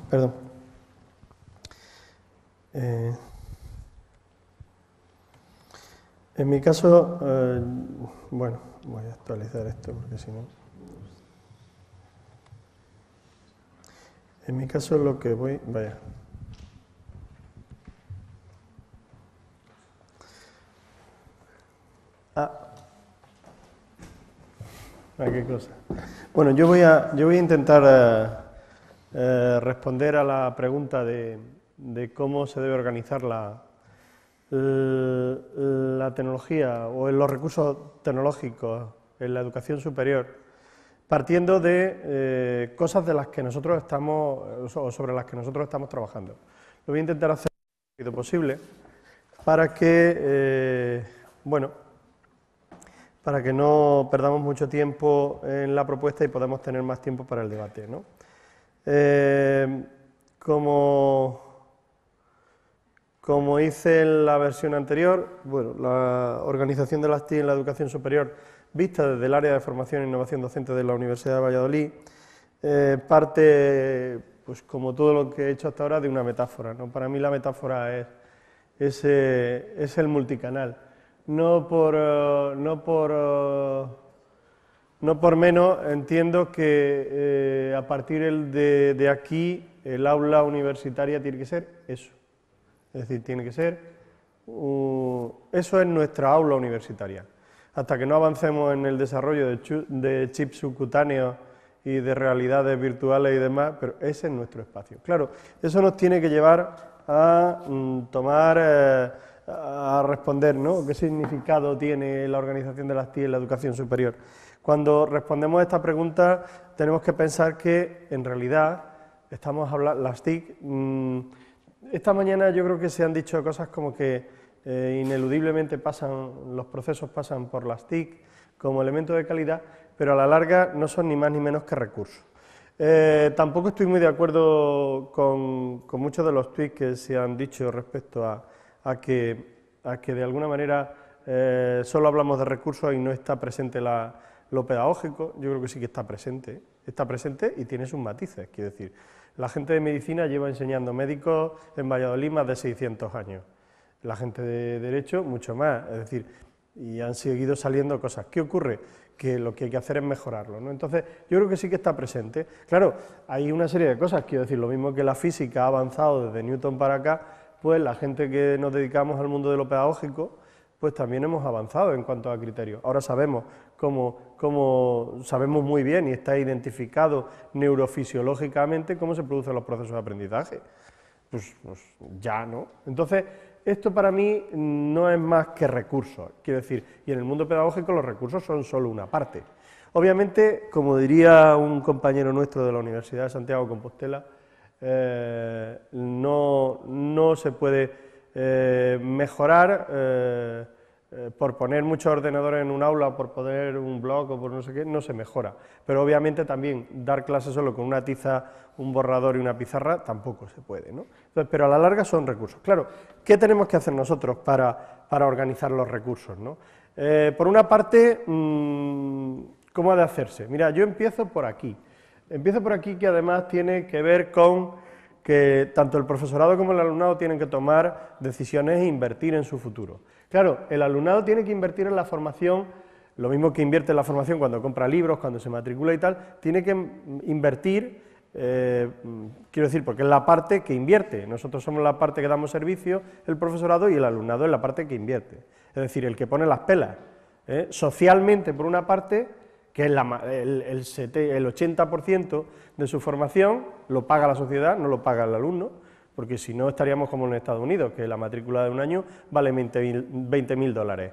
Perdón. En mi caso, bueno, voy a actualizar esto porque si no... En mi caso lo que voy... Vaya. Qué cosa. Bueno, yo voy a intentar responder a la pregunta de cómo se debe organizar la tecnología o en los recursos tecnológicos en la educación superior, partiendo de cosas de las que nosotros estamos, o sobre las que nosotros estamos trabajando. Lo voy a intentar hacer lo más rápido posible para que, para que no perdamos mucho tiempo en la propuesta y podamos tener más tiempo para el debate, ¿no? Como hice en la versión anterior, bueno, la organización de las TIC en la educación superior, vista desde el área de formación e innovación docente de la Universidad de Valladolid, parte, pues como todo lo que he hecho hasta ahora, de una metáfora, ¿no? Para mí la metáfora es el multicanal. No por menos entiendo que a partir de aquí el aula universitaria tiene que ser eso. Es decir, tiene que ser, eso es nuestra aula universitaria. Hasta que no avancemos en el desarrollo de chips subcutáneos y de realidades virtuales y demás, pero ese es nuestro espacio. Claro, eso nos tiene que llevar a a responder, ¿no? ¿Qué significado tiene la organización de las TIC en la educación superior? Cuando respondemos a esta pregunta, tenemos que pensar que, en realidad, estamos hablando, las TIC... esta mañana yo creo que se han dicho cosas como que ineludiblemente los procesos pasan por las TIC como elemento de calidad, pero a la larga no son ni más ni menos que recursos. Tampoco estoy muy de acuerdo con muchos de los tweets que se han dicho respecto a que de alguna manera solo hablamos de recursos y no está presente lo pedagógico. Yo creo que sí que está presente y tiene sus matices, quiero decir. La gente de medicina lleva enseñando médicos en Valladolid más de 600 años, la gente de Derecho mucho más, es decir, y han seguido saliendo cosas. ¿Qué ocurre? Que lo que hay que hacer es mejorarlo, ¿no? Entonces, yo creo que sí que está presente. Claro, hay una serie de cosas, quiero decir, lo mismo que la física ha avanzado desde Newton para acá, pues la gente que nos dedicamos al mundo de lo pedagógico, pues también hemos avanzado en cuanto a criterios. Ahora sabemos cómo sabemos muy bien y está identificado neurofisiológicamente cómo se producen los procesos de aprendizaje. Pues ya, ¿no? Entonces, esto para mí no es más que recursos, quiero decir, y en el mundo pedagógico los recursos son solo una parte. Obviamente, como diría un compañero nuestro de la Universidad de Santiago de Compostela, no se puede mejorar por poner muchos ordenadores en un aula, o por poner un blog o por no sé qué, no se mejora. Pero obviamente también dar clases solo con una tiza, un borrador y una pizarra tampoco se puede, ¿no? Entonces, pero a la larga son recursos. Claro, ¿qué tenemos que hacer nosotros para organizar los recursos, ¿no? Por una parte, ¿cómo ha de hacerse? Mira, yo empiezo por aquí. Empiezo por aquí, que además tiene que ver con que tanto el profesorado como el alumnado tienen que tomar decisiones e invertir en su futuro. Claro, el alumnado tiene que invertir en la formación, lo mismo que invierte en la formación cuando compra libros, cuando se matricula y tal, tiene que invertir, quiero decir, porque es la parte que invierte. Nosotros somos la parte que damos servicio, el profesorado, y el alumnado es la parte que invierte. Es decir, el que pone las pelas. Socialmente, por una parte, que es el 80% de su formación, lo paga la sociedad, no lo paga el alumno, porque si no estaríamos como en Estados Unidos, que la matrícula de un año vale 20.000 dólares.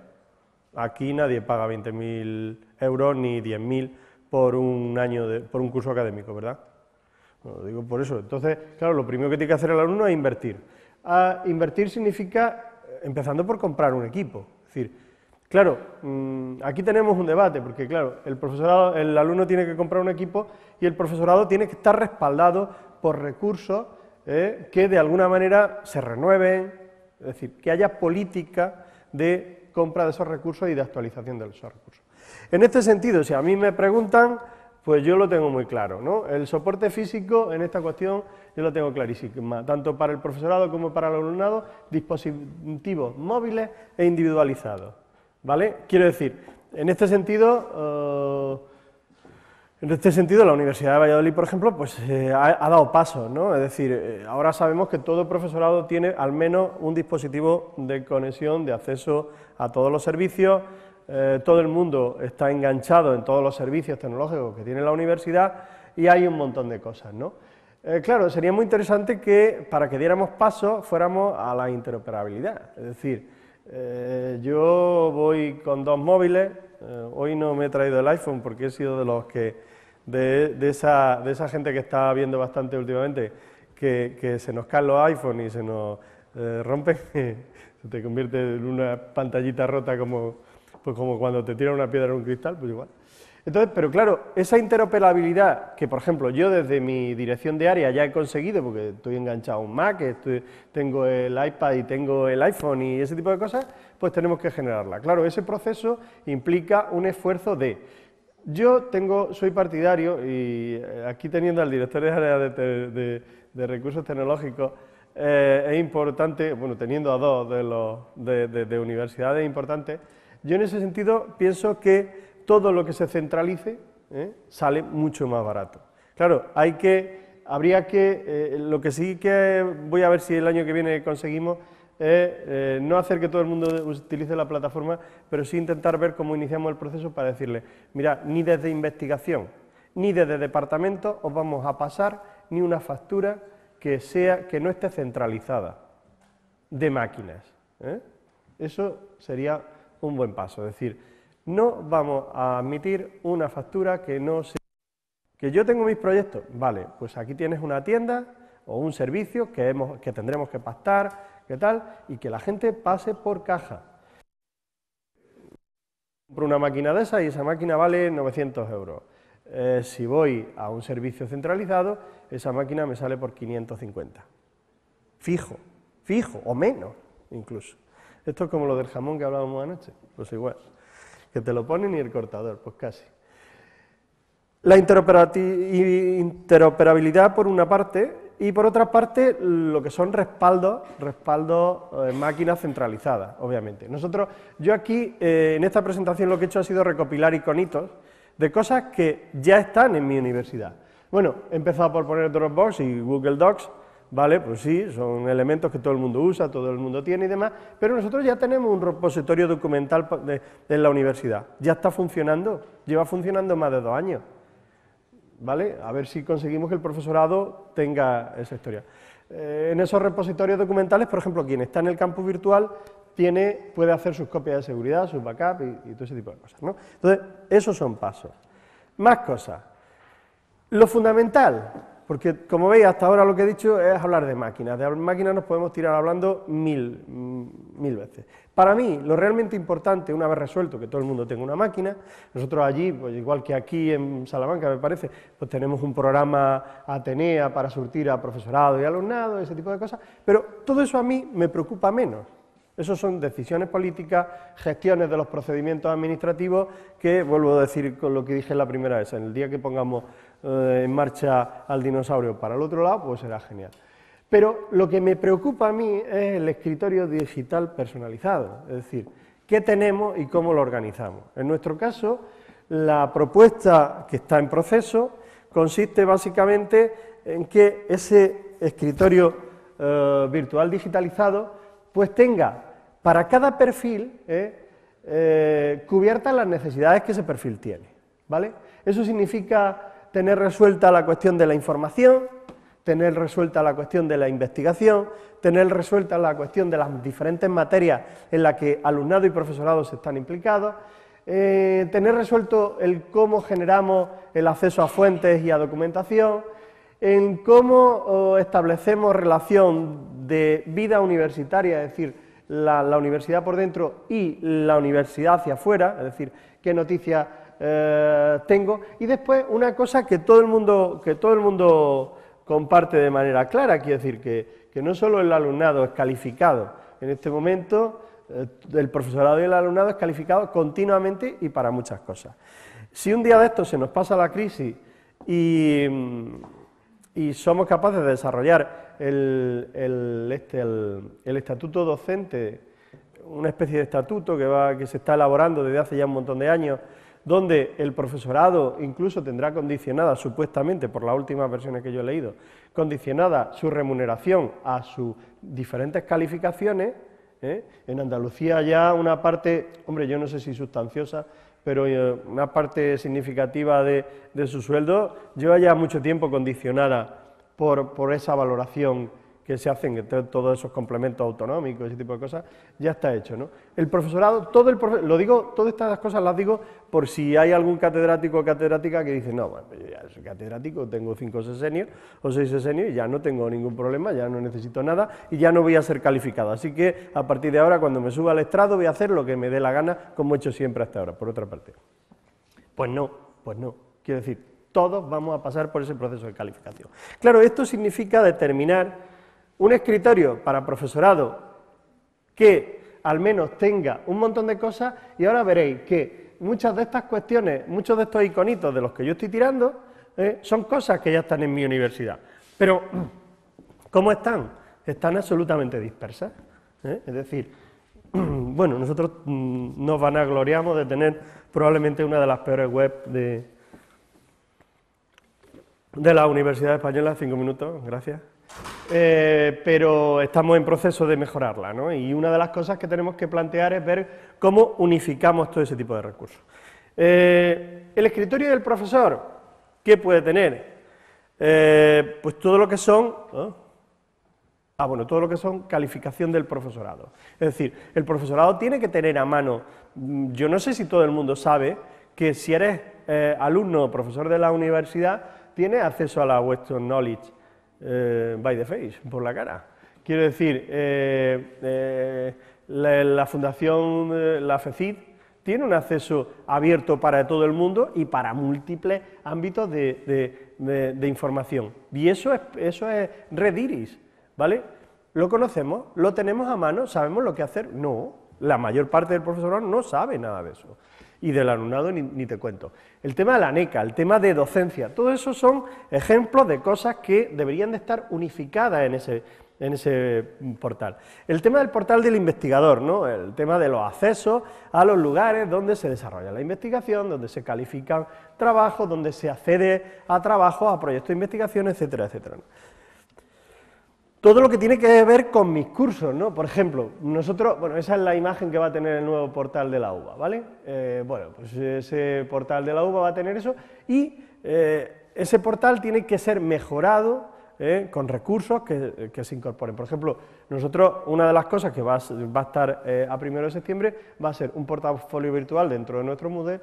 Aquí nadie paga 20.000 euros ni 10.000 por un año, por un curso académico, ¿verdad? Bueno, lo digo por eso. Entonces, claro, lo primero que tiene que hacer el alumno es invertir. Invertir significa, empezando por comprar un equipo. Es decir, claro, aquí tenemos un debate, porque claro, el alumno tiene que comprar un equipo y el profesorado tiene que estar respaldado por recursos que de alguna manera se renueven, es decir, que haya política de compra de esos recursos y de actualización de esos recursos. En este sentido, si a mí me preguntan, pues yo lo tengo muy claro, ¿no? El soporte físico en esta cuestión yo lo tengo clarísimo, tanto para el profesorado como para el alumnado, dispositivos móviles e individualizados, ¿vale? Quiero decir, en este sentido, la Universidad de Valladolid, por ejemplo, pues ha dado pasos, ¿no? Es decir, ahora sabemos que todo profesorado tiene al menos un dispositivo de conexión, de acceso a todos los servicios, todo el mundo está enganchado en todos los servicios tecnológicos que tiene la universidad y hay un montón de cosas, ¿no? Claro, sería muy interesante que, para que diéramos paso, fuéramos a la interoperabilidad, es decir, yo voy con 2 móviles, hoy no me he traído el iPhone porque he sido de los que, de esa gente que está viendo bastante últimamente, que se nos caen los iPhones y se nos rompen, se te convierte en una pantallita rota como cuando te tiran una piedra en un cristal, pues igual. Entonces, pero claro, esa interoperabilidad que, por ejemplo, yo desde mi dirección de área ya he conseguido, porque estoy enganchado a un Mac, tengo el iPad y tengo el iPhone y ese tipo de cosas, pues tenemos que generarla. Claro, ese proceso implica un esfuerzo soy partidario, y aquí teniendo al director de área de recursos tecnológicos, es importante, bueno, teniendo a 2 de universidades importantes, yo en ese sentido pienso que todo lo que se centralice sale mucho más barato. Claro, lo que sí que voy a ver si el año que viene conseguimos es no hacer que todo el mundo utilice la plataforma, pero sí intentar ver cómo iniciamos el proceso para decirle, mira, ni desde investigación, ni desde departamento os vamos a pasar ni una factura que no esté centralizada de máquinas. Eso sería un buen paso, es decir, no vamos a admitir una factura que no sea... Que yo tengo mis proyectos, vale, pues aquí tienes una tienda o un servicio que tendremos que pactar, ¿qué tal? Y que la gente pase por caja. Compro una máquina de esa y esa máquina vale 900 euros. Si voy a un servicio centralizado, esa máquina me sale por 550. Fijo, o menos incluso. Esto es como lo del jamón que hablábamos anoche, pues igual. Que te lo ponen y el cortador, pues casi. La interoperabilidad por una parte, y por otra parte lo que son respaldos máquinas centralizadas, obviamente. Yo aquí, en esta presentación lo que he hecho ha sido recopilar iconitos de cosas que ya están en mi universidad. Bueno, he empezado por poner Dropbox y Google Docs, ¿vale? Pues sí, son elementos que todo el mundo usa, todo el mundo tiene y demás, pero nosotros ya tenemos un repositorio documental de la universidad. Ya está funcionando, lleva funcionando más de 2 años, ¿vale? A ver si conseguimos que el profesorado tenga esa historia. En esos repositorios documentales, por ejemplo, quien está en el campus virtual puede hacer sus copias de seguridad, sus backups y todo ese tipo de cosas, ¿no? Entonces, esos son pasos. Más cosas. Lo fundamental, porque como veis hasta ahora lo que he dicho es hablar de máquinas. De máquinas nos podemos tirar hablando mil veces. Para mí, lo realmente importante, una vez resuelto que todo el mundo tenga una máquina, nosotros allí, pues igual que aquí en Salamanca me parece, pues tenemos un programa Atenea para surtir a profesorado y alumnado, ese tipo de cosas, pero todo eso a mí me preocupa menos. Eso son decisiones políticas, gestiones de los procedimientos administrativos que, vuelvo a decir con lo que dije la primera vez, en el día que pongamos en marcha al dinosaurio para el otro lado, pues será genial. Pero lo que me preocupa a mí es el escritorio digital personalizado, es decir, qué tenemos y cómo lo organizamos. En nuestro caso, la propuesta que está en proceso consiste básicamente en que ese escritorio virtual digitalizado pues tenga para cada perfil cubiertas las necesidades que ese perfil tiene, ¿vale? Eso significa tener resuelta la cuestión de la información, tener resuelta la cuestión de la investigación, tener resuelta la cuestión de las diferentes materias en las que alumnado y profesorado se están implicados, tener resuelto el cómo generamos el acceso a fuentes y a documentación, en cómo establecemos relación de vida universitaria, es decir, la universidad por dentro y la universidad hacia afuera, es decir, qué noticias tengo, y después una cosa que todo el mundo comparte de manera clara, quiero decir que no solo el alumnado es calificado, en este momento el profesorado y el alumnado es calificado continuamente y para muchas cosas. Si un día de estos se nos pasa la crisis y somos capaces de desarrollar el estatuto docente, una especie de estatuto que se está elaborando desde hace ya un montón de años, donde el profesorado incluso tendrá condicionada, supuestamente, por las últimas versiones que yo he leído, condicionada su remuneración a sus diferentes calificaciones. En Andalucía ya una parte, hombre, yo no sé si sustanciosa, pero una parte significativa de su sueldo lleva ya mucho tiempo condicionada por esa valoración que se hacen, todos esos complementos autonómicos, ese tipo de cosas, ya está hecho, ¿no? El profesorado, lo digo, todas estas cosas las digo por si hay algún catedrático o catedrática que dice, no, bueno, yo ya soy catedrático, tengo 5 sesenios o 6 sesenios y ya no tengo ningún problema, ya no necesito nada y ya no voy a ser calificado. Así que a partir de ahora, cuando me suba al estrado, voy a hacer lo que me dé la gana, como he hecho siempre hasta ahora, por otra parte. Pues no, quiero decir, todos vamos a pasar por ese proceso de calificación. Claro, esto significa determinar un escritorio para profesorado que al menos tenga un montón de cosas y ahora veréis que muchas de estas cuestiones, muchos de estos iconitos de los que yo estoy tirando, son cosas que ya están en mi universidad. Pero, ¿cómo están? Están absolutamente dispersas. Es decir, bueno, nosotros nos vanagloriamos de tener probablemente una de las peores webs de la Universidad Española. 5 minutos, gracias. Pero estamos en proceso de mejorarla, ¿no? Y una de las cosas que tenemos que plantear es ver cómo unificamos todo ese tipo de recursos. El escritorio del profesor, ¿qué puede tener? Pues todo lo que son... todo lo que son calificación del profesorado. Es decir, el profesorado tiene que tener a mano, yo no sé si todo el mundo sabe que si eres alumno o profesor de la universidad, tienes acceso a la Western Knowledge by the face, por la cara. Quiero decir, la fundación, la FECID, tiene un acceso abierto para todo el mundo y para múltiples ámbitos de información. Y eso es Red Iris, ¿vale? ¿Lo conocemos? ¿Lo tenemos a mano? ¿Sabemos lo que hacer? No, la mayor parte del profesorado no sabe nada de eso. Y del alumnado ni te cuento. El tema de la NECA, el tema de docencia, todo eso son ejemplos de cosas que deberían de estar unificadas en ese portal. El tema del portal del investigador, ¿no? El tema de los accesos a los lugares donde se desarrolla la investigación, donde se califican trabajos, donde se accede a trabajos, a proyectos de investigación, etcétera, etcétera, ¿no? Todo lo que tiene que ver con mis cursos, ¿no? Por ejemplo, nosotros, bueno, esa es la imagen que va a tener el nuevo portal de la UBA, ¿vale? Pues ese portal de la UBA va a tener eso y ese portal tiene que ser mejorado con recursos que se incorporen. Por ejemplo, nosotros, una de las cosas que va a estar a 1 de septiembre va a ser un portafolio virtual dentro de nuestro Moodle,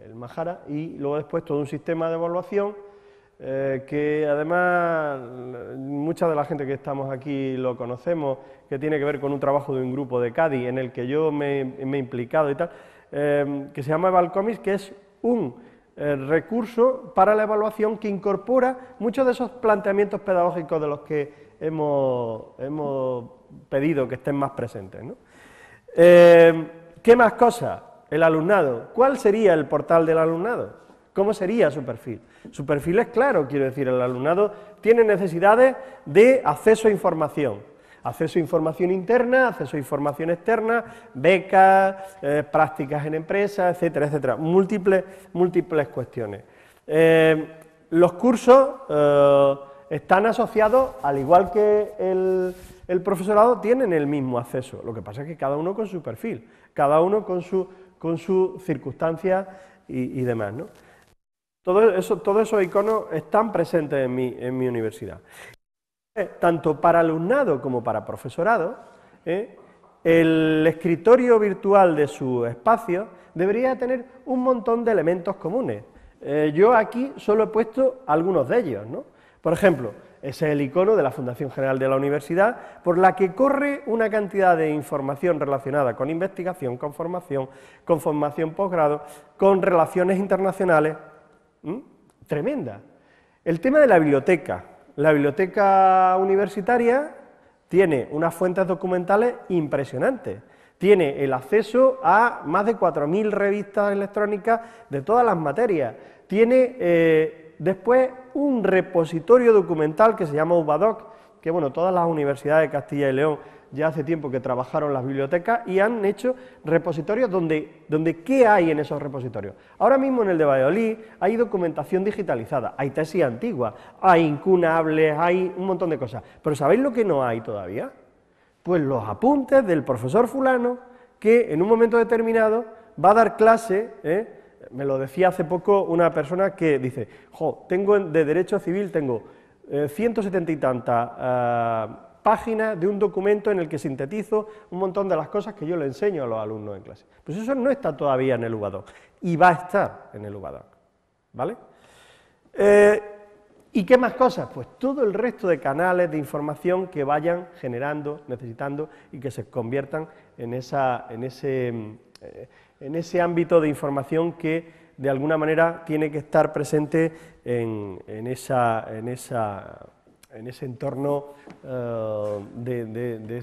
el Mahara, y luego después todo un sistema de evaluación que además mucha de la gente que estamos aquí lo conocemos, que tiene que ver con un trabajo de un grupo de Cádiz en el que yo me he implicado y tal, que se llama Evalcomics, que es un recurso para la evaluación que incorpora muchos de esos planteamientos pedagógicos de los que hemos pedido que estén más presentes, ¿no? ¿Qué más cosas? El alumnado. ¿Cuál sería el portal del alumnado? ¿Cómo sería su perfil? Su perfil es claro, quiero decir, el alumnado tiene necesidades de acceso a información interna, acceso a información externa, becas, prácticas en empresas, etcétera, etcétera, múltiples cuestiones. Los cursos están asociados, al igual que el profesorado, tienen el mismo acceso, lo que pasa es que cada uno con su perfil, cada uno con sus circunstancias y demás, ¿no? Todos esos iconos están presentes en mi universidad. Tanto para alumnado como para profesorado, el escritorio virtual de su espacio debería tener un montón de elementos comunes. Yo aquí solo he puesto algunos de ellos, ¿no? Por ejemplo, ese es el icono de la Fundación General de la Universidad, por la que corre una cantidad de información relacionada con investigación, con formación posgrado, con relaciones internacionales, tremenda. El tema de la biblioteca universitaria tiene unas fuentes documentales impresionantes, tiene el acceso a más de 4.000 revistas electrónicas de todas las materias, tiene después un repositorio documental que se llama UBADOC, que bueno, todas las universidades de Castilla y León ya hace tiempo que trabajaron las bibliotecas y han hecho repositorios donde ¿qué hay en esos repositorios? Ahora mismo en el de Valladolid hay documentación digitalizada, hay tesis antiguas, hay incunables, hay un montón de cosas, pero ¿sabéis lo que no hay todavía? Pues los apuntes del profesor fulano que en un momento determinado va a dar clase, me lo decía hace poco una persona que dice, tengo de Derecho Civil, tengo 170 y tantas páginas de un documento en el que sintetizo un montón de las cosas que yo le enseño a los alumnos en clase. Pues eso no está todavía en el UBADOC, y va a estar en el UBADOC, ¿vale? ¿Y qué más cosas? Pues todo el resto de canales de información que vayan generando, necesitando y que se conviertan en ese ámbito de información que de alguna manera tiene que estar presente en ese entorno de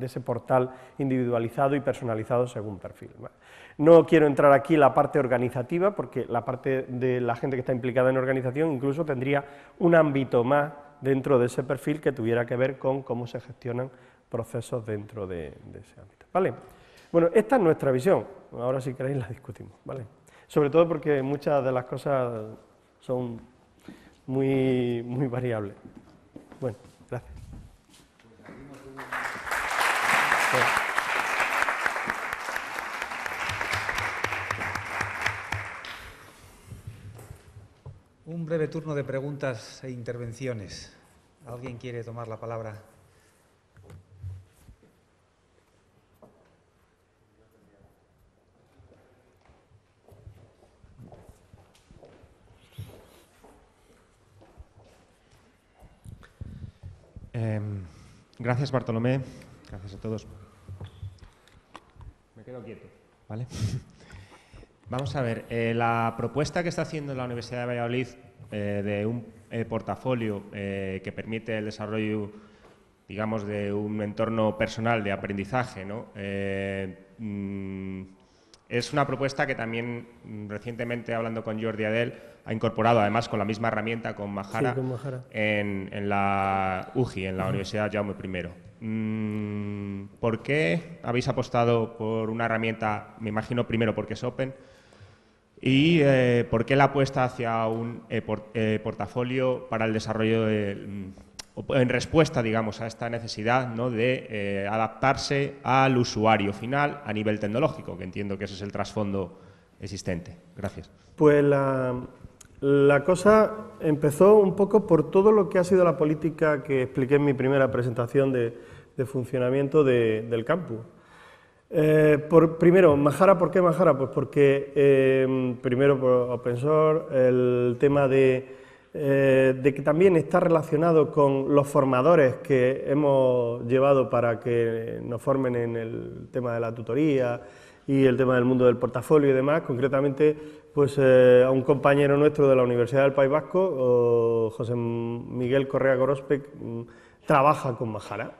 ese portal individualizado y personalizado según perfil, ¿vale? No quiero entrar aquí en la parte organizativa, porque la parte de la gente que está implicada en organización incluso tendría un ámbito más dentro de ese perfil que tuviera que ver con cómo se gestionan procesos dentro de ese ámbito, ¿vale? Bueno, esta es nuestra visión, ahora si queréis la discutimos, ¿vale? Sobre todo porque muchas de las cosas son muy variables. Bueno, gracias. Un breve turno de preguntas e intervenciones. ¿Alguien quiere tomar la palabra? Gracias, Bartolomé. Gracias a todos. Me quedo quieto, ¿vale? Vamos a ver, la propuesta que está haciendo la Universidad de Valladolid de un portafolio que permite el desarrollo, digamos, de un entorno personal de aprendizaje, ¿no? Es una propuesta que también recientemente, hablando con Jordi Adel, ha incorporado, además con la misma herramienta, con Mahara, sí, con Mahara. En la UGI, en la Universidad Jaume I. ¿Por qué habéis apostado por una herramienta, me imagino primero porque es open, y por qué la apuesta hacia un portafolio para el desarrollo en respuesta, digamos, a esta necesidad, ¿no?, de adaptarse al usuario final a nivel tecnológico, que entiendo que ese es el trasfondo existente? Gracias. Pues la cosa empezó un poco por todo lo que ha sido la política que expliqué en mi primera presentación de funcionamiento del campus. Primero, Mahara, ¿por qué Mahara? Pues porque, primero, por open source, el tema de que también está relacionado con los formadores que hemos llevado para que nos formen en el tema de la tutoría y el tema del mundo del portafolio y demás. Concretamente, pues a un compañero nuestro de la Universidad del País Vasco, José Miguel Correa Gorospe, trabaja con Mahara.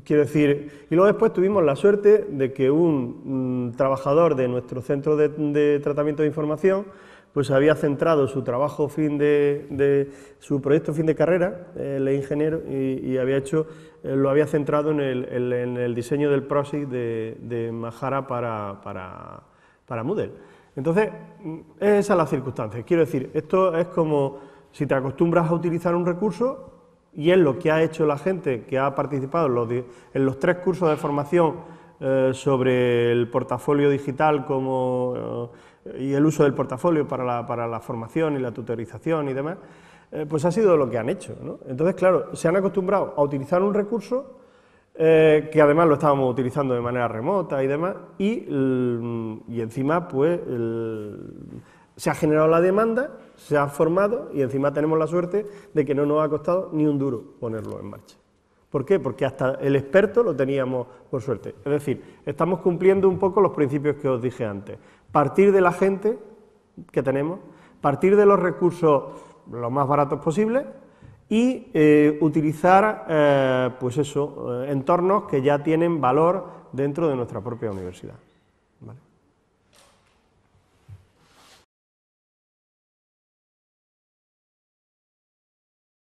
Quiero decir, y luego después tuvimos la suerte de que un trabajador de nuestro centro de tratamiento de información pues había centrado su trabajo su proyecto fin de carrera, él es ingeniero, y lo había centrado en el diseño del PROSIC de Mahara para Moodle. Entonces, esa es la circunstancia. Quiero decir, esto es como si te acostumbras a utilizar un recurso, y es lo que ha hecho la gente que ha participado en los 3 cursos de formación sobre el portafolio digital y el uso del portafolio para la formación y la tutorización y demás, pues ha sido lo que han hecho, ¿no? Entonces, claro, se han acostumbrado a utilizar un recurso que además lo estábamos utilizando de manera remota y demás, y encima pues se ha generado la demanda, se ha formado y encima tenemos la suerte de que no nos ha costado ni un duro ponerlo en marcha. ¿Por qué? Porque hasta el experto lo teníamos por suerte. Es decir, estamos cumpliendo un poco los principios que os dije antes. Partir de la gente que tenemos, partir de los recursos lo más baratos posibles y utilizar pues eso, entornos que ya tienen valor dentro de nuestra propia universidad.